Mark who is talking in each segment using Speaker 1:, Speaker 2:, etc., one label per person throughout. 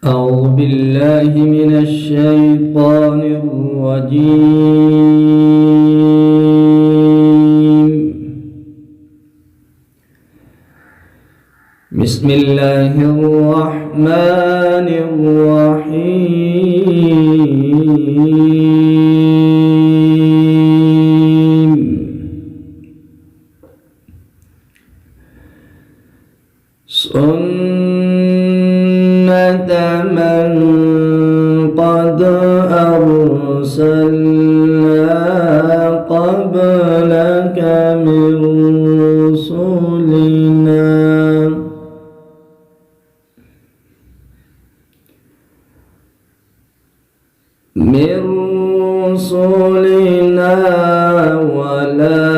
Speaker 1: أعوذ بالله من الشيطان الرجيم. بسم الله الرحمن الرحيم. سنة من قد أرسلنا قبلك من رسلنا ولا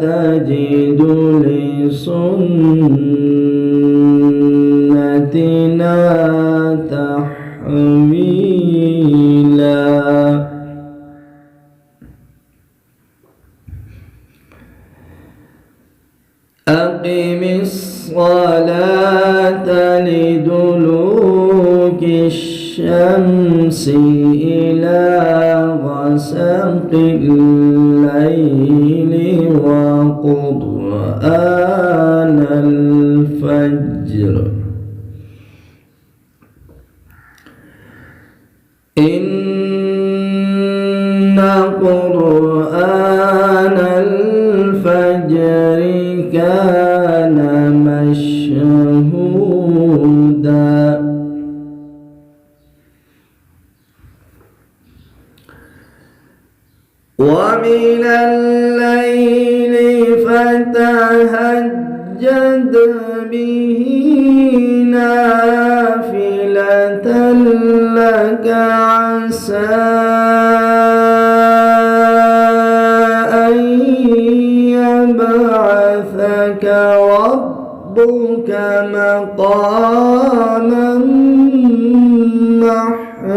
Speaker 1: تجد لسنتنا تحويلا. أقم الصلاة لدلوك الشمس إلى غسق الليل وقرآن الفجر إن قرآن الفجر كان مشهودا. ومن الليل فتهجد به نافلة لك عسى أن يبعثك ربك مقاما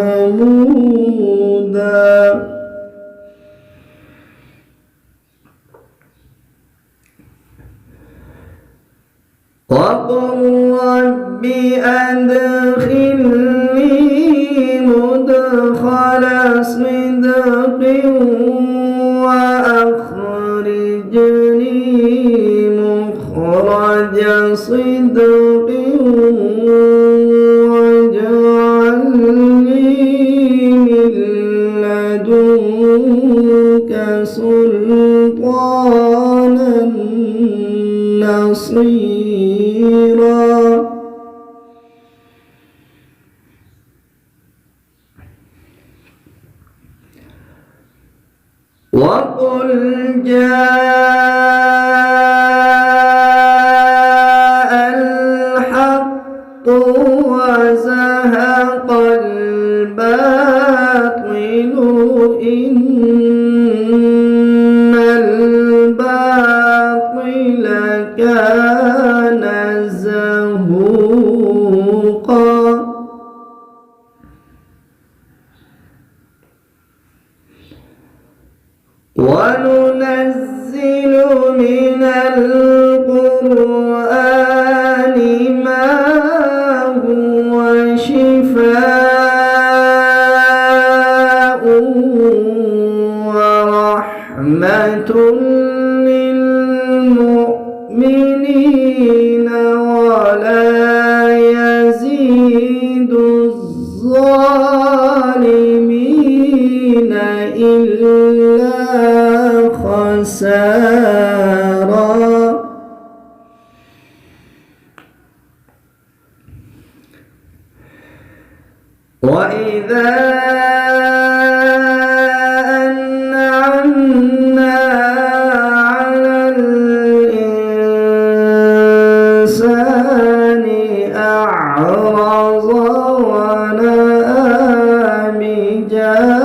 Speaker 1: محمودا. وقل رب أدخلني مدخل صدق وأخرجني مخرج صدق واجعلني من لدنك سلطانا نصيرا. وقل جاء الحق وزهق الباطل إن الباطل كان زهوقا. وننزل من القرآن ما هو شفاء ورحمة للمؤمنين ولا يزيد الظالمين إلا خسارا. وإذا أنعمنا على الإنسان أعرض ونأى بجانبه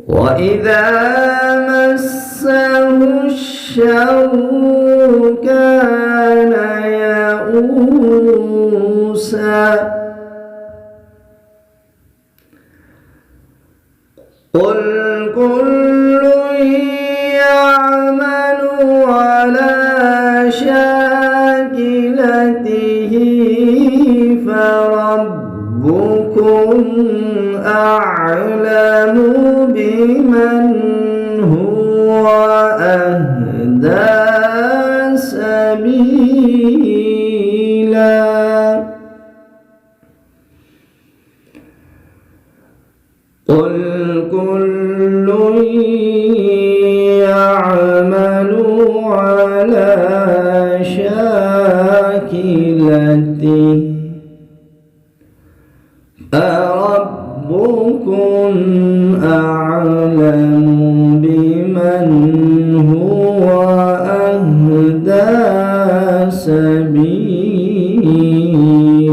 Speaker 1: وإذا مسه الشر كان يئوسا. قل كل يعمل على شاكرته أعلم بمن هو أهدى سبيلا قل كل يعمل على شاكلته فربكم أعلم بمن هو أهدى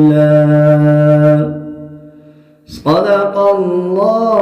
Speaker 1: سبيلا صدق الله